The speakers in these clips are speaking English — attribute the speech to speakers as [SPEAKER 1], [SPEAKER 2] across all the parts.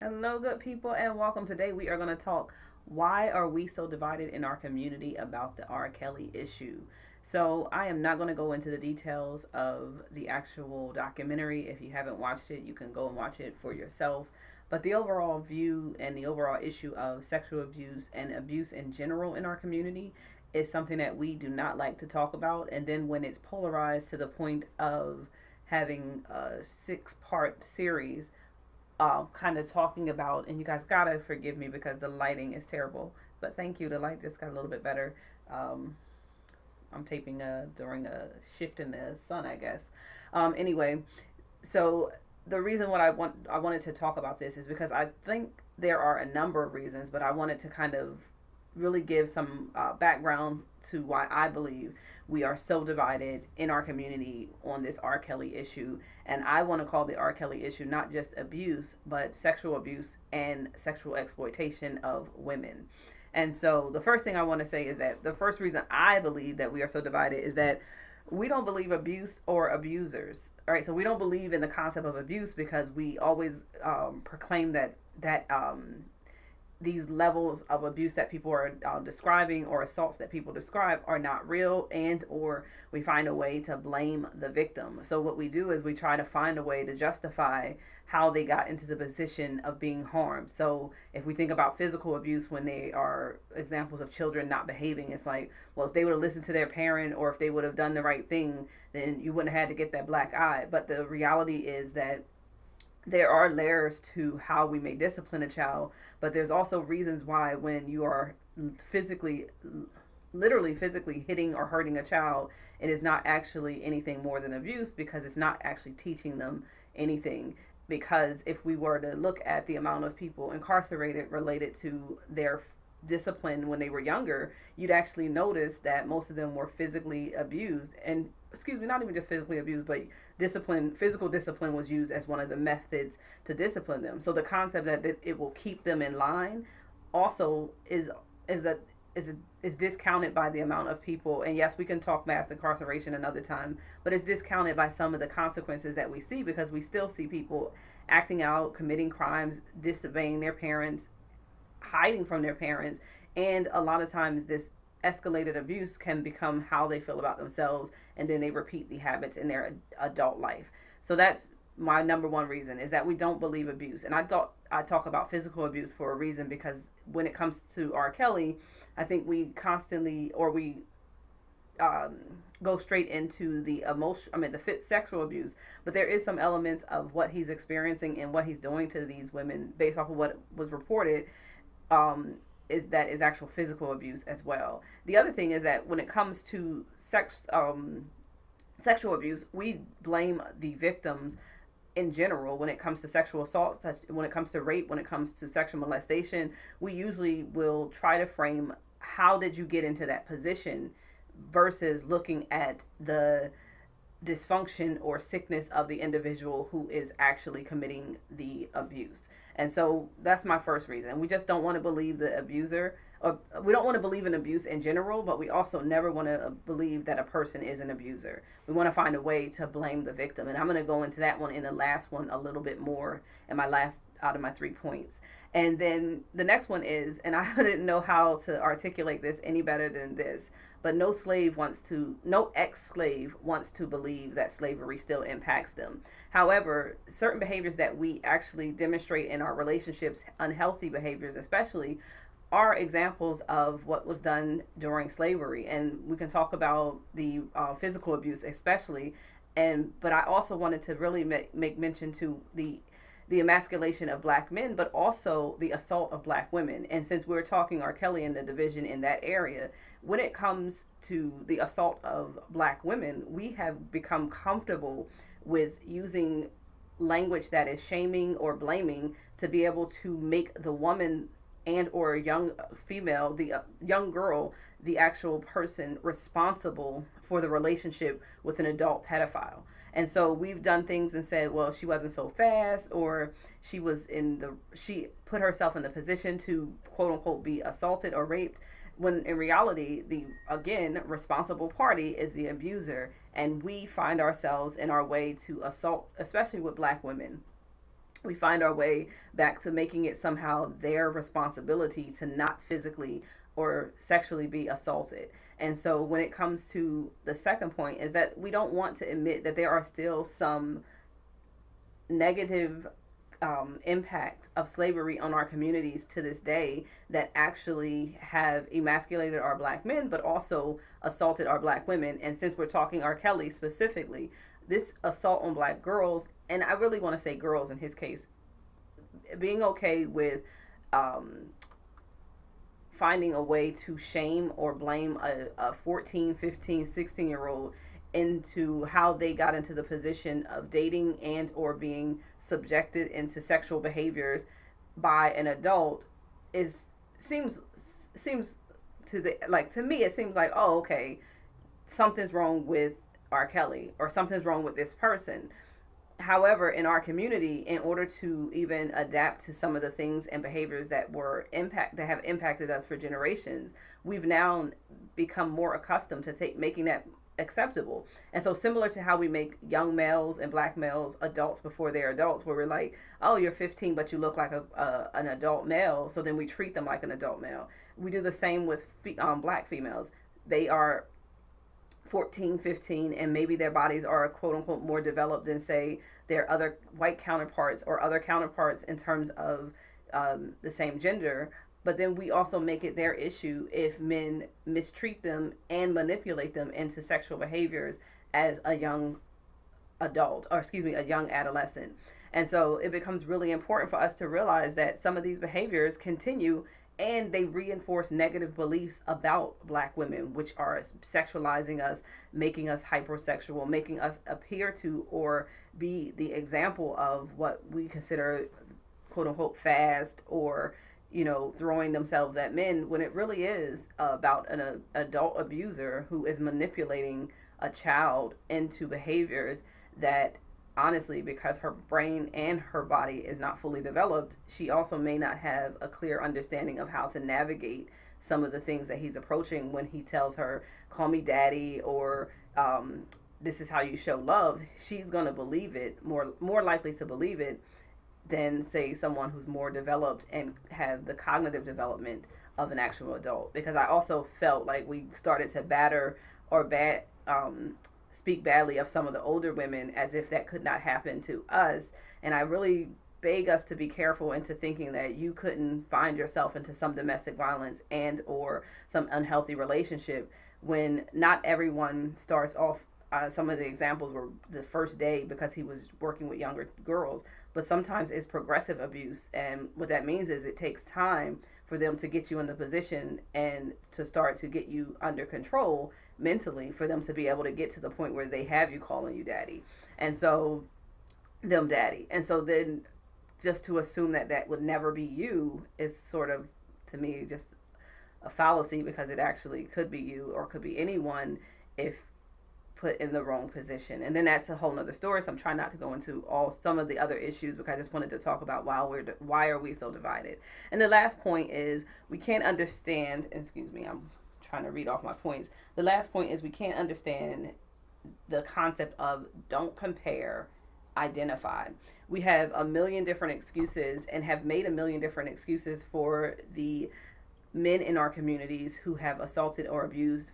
[SPEAKER 1] Hello, good people, and welcome. Today, we are going to talk why are we so divided in our community about the R. Kelly issue. So, I am not going to go into the details of the actual documentary. If you haven't watched it, you can go and watch it for yourself. But the overall view and the overall issue of sexual abuse and abuse in general in our community is something that we do not like to talk about. And then, when it's polarized to the point of having a six-part series kind of talking about, and you guys gotta forgive me because the lighting is terrible, but thank you. The light just got a little bit better. Um, I'm taping during a shift in the sun, I guess. Anyway, so the reason what I wanted to talk about this is because I think there are a number of reasons, but I wanted to kind of really give some background to why I believe we are so divided in our community on this R. Kelly issue. And I want to call the R. Kelly issue not just abuse, but sexual abuse and sexual exploitation of women. And so the first thing I want to say is that the first reason I believe that we are so divided is that we don't believe abuse or abusers. All right, so we don't believe in the concept of abuse because we always proclaim that these levels of abuse that people are describing, or assaults that people describe, are not real, and or we find a way to blame the victim. So what we do is we try to find a way to justify how they got into the position of being harmed. So if we think about physical abuse, when they are examples of children not behaving, it's like, well, if they would have listened to their parent, or if they would have done the right thing, then you wouldn't have had to get that black eye. But the reality is that there are layers to how we may discipline a child, but there's also reasons why, when you are physically, literally physically hitting or hurting a child, it is not actually anything more than abuse, because it's not actually teaching them anything. Because if we were to look at the amount of people incarcerated related to their discipline when they were younger, you'd actually notice that most of them were physically abused. And excuse me, not even just physically abused, but physical discipline was used as one of the methods to discipline them. So the concept that it will keep them in line also is a is discounted by the amount of people. And yes, we can talk mass incarceration another time, but it's discounted by some of the consequences that we see, because we still see people acting out, committing crimes, disobeying their parents, hiding from their parents. And a lot of times this escalated abuse can become how they feel about themselves, and then they repeat the habits in their adult life. So that's my number one reason, is that we don't believe abuse. And I thought I talk about physical abuse for a reason, because when it comes to R. Kelly, I think we constantly, or we um, go straight into the emotion, the fit sexual abuse, but there is some elements of what he's experiencing and what he's doing to these women based off of what was reported, is actual physical abuse as well. The other thing is that when it comes to sexual abuse, we blame the victims in general. When it comes to sexual assault, when it comes to rape, when it comes to sexual molestation, we usually will try to frame, how did you get into that position, versus looking at the dysfunction or sickness of the individual who is actually committing the abuse. And so that's my first reason. We just don't want to believe the abuser, or we don't want to believe in abuse in general, but we also never want to believe that a person is an abuser. We want to find a way to blame the victim. And I'm going to go into that one in the last one a little bit more, in my last out of my 3 points. And then the next one is, and I didn't know how to articulate this any better than this, but no ex-slave wants to believe that slavery still impacts them. However, certain behaviors that we actually demonstrate in our relationships, unhealthy behaviors especially, are examples of what was done during slavery. And we can talk about the physical abuse especially. But I also wanted to really make mention to the emasculation of black men, but also the assault of black women. And since we're talking R. Kelly and the division in that area, when it comes to the assault of black women, we have become comfortable with using language that is shaming or blaming to be able to make the woman and or a young female, the young girl, the actual person responsible for the relationship with an adult pedophile. And so we've done things and said, well, she wasn't so fast, or she put herself in the position to quote unquote be assaulted or raped, when in reality, the again responsible party is the abuser. And we find ourselves in our way to assault, especially with black women. we find our way back to making it somehow their responsibility to not physically or sexually be assaulted. And so when it comes to the second point is that we don't want to admit that there are still some negative impact of slavery on our communities to this day that actually have emasculated our black men, but also assaulted our black women. And since we're talking R. Kelly specifically, this assault on black girls, and I really want to say girls in his case, being okay with um, finding a way to shame or blame a 14, 15, 16-year old into how they got into the position of dating and or being subjected into sexual behaviors by an adult is seems to the like to me it seems like, oh, okay, something's wrong with R. Kelly or something's wrong with this person. However, in our community, in order to even adapt to some of the things and behaviors that have impacted us for generations, we've now become more accustomed to making that acceptable. And so similar to how we make young males and black males adults before they're adults, where we're like, oh, you're 15 but you look like an adult male, so then we treat them like an adult male. We do the same with black females. They are 14, 15, and maybe their bodies are quote unquote more developed than, say, their other white counterparts or other counterparts in terms of the same gender. But then we also make it their issue if men mistreat them and manipulate them into sexual behaviors as a young adult, or excuse me, a young adolescent. And so it becomes really important for us to realize that some of these behaviors continue and they reinforce negative beliefs about black women, which are sexualizing us, making us hypersexual, making us appear to or be the example of what we consider quote unquote fast or, you know, throwing themselves at men, when it really is about an adult abuser who is manipulating a child into behaviors that, honestly, because her brain and her body is not fully developed, she also may not have a clear understanding of how to navigate some of the things that he's approaching when he tells her, call me daddy, or this is how you show love. She's going to believe it, more likely to believe it than, say, someone who's more developed and have the cognitive development of an actual adult. Because I also felt like we started to batter or speak badly of some of the older women as if that could not happen to us. And I really beg us to be careful into thinking that you couldn't find yourself into some domestic violence and or some unhealthy relationship when not everyone starts off. Some of the examples were the first day because he was working with younger girls, but sometimes it's progressive abuse. And what that means is it takes time for them to get you in the position and to start to get you under control mentally for them to be able to get to the point where they have you calling you daddy. And so, them daddy. And so then just to assume that that would never be you is sort of, to me, just a fallacy, because it actually could be you or could be anyone if put in the wrong position. And then that's a whole nother story, so I'm trying not to go into some of the other issues, because I just wanted to talk about why are we so divided. And the last point is we can't understand, excuse me, I'm trying to read off my points. The last point is we can't understand the concept of don't compare, identify. We have a million different excuses and have made a million different excuses for the men in our communities who have assaulted or abused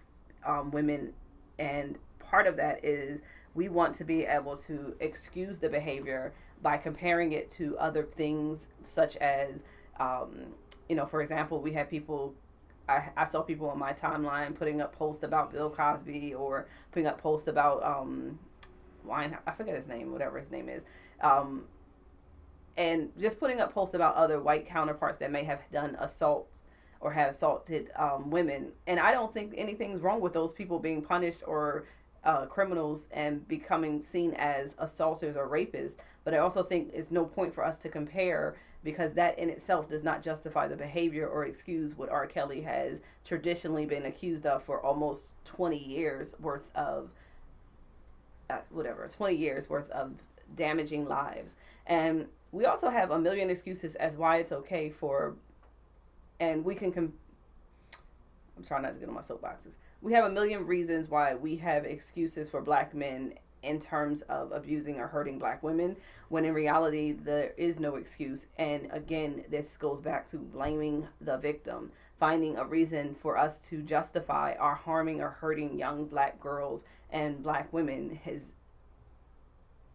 [SPEAKER 1] women. And part of that is we want to be able to excuse the behavior by comparing it to other things, such as, for example, we had people, I saw people on my timeline putting up posts about Bill Cosby or putting up posts about I forget his name, whatever his name is, and just putting up posts about other white counterparts that may have done assaults or have assaulted women. And I don't think anything's wrong with those people being punished or criminals and becoming seen as assaulters or rapists. But I also think it's no point for us to compare, because that in itself does not justify the behavior or excuse what R. Kelly has traditionally been accused of for almost 20 years worth of 20 years worth of damaging lives. And we also have a million excuses as why it's okay for, and we can I'm trying not to get on my soapboxes. We have a million reasons why we have excuses for black men in terms of abusing or hurting black women, when in reality there is no excuse. And again, this goes back to blaming the victim, finding a reason for us to justify our harming or hurting young black girls and black women is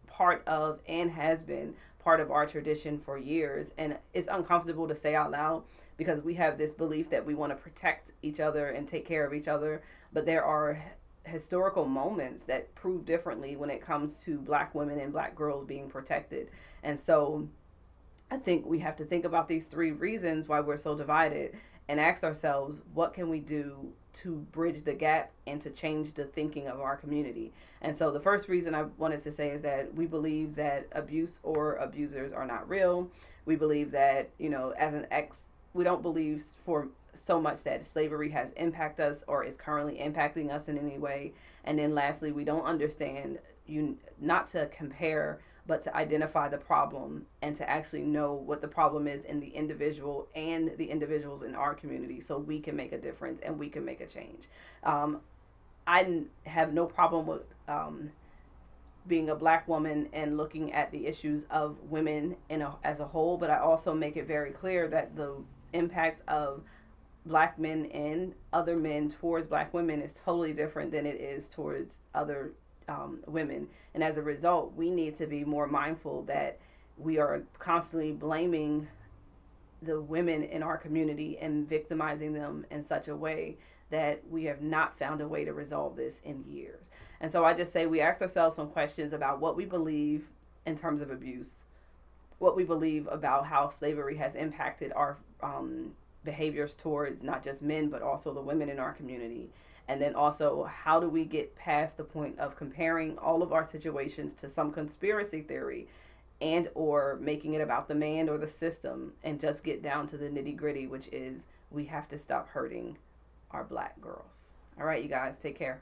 [SPEAKER 1] part of and has been part of our tradition for years. And it's uncomfortable to say out loud because we have this belief that we want to protect each other and take care of each other, but there are historical moments that prove differently when it comes to black women and black girls being protected. And so I think we have to think about these three reasons why we're so divided and ask ourselves, what can we do to bridge the gap and to change the thinking of our community? And so the first reason I wanted to say is that we believe that abuse or abusers are not real. We believe that, we don't believe for so much that slavery has impacted us or is currently impacting us in any way. And then lastly, we don't understand not to compare, but to identify the problem and to actually know what the problem is in the individual and the individuals in our community so we can make a difference and we can make a change. I have no problem with being a black woman and looking at the issues of women as a whole, but I also make it very clear that the impact of black men and other men towards black women is totally different than it is towards other women. And as a result, we need to be more mindful that we are constantly blaming the women in our community and victimizing them in such a way that we have not found a way to resolve this in years. And so I just say we ask ourselves some questions about what we believe in terms of abuse, what we believe about how slavery has impacted our behaviors towards not just men, but also the women in our community. And then also, how do we get past the point of comparing all of our situations to some conspiracy theory and or making it about the man or the system and just get down to the nitty gritty, which is we have to stop hurting our black girls. All right, you guys, take care.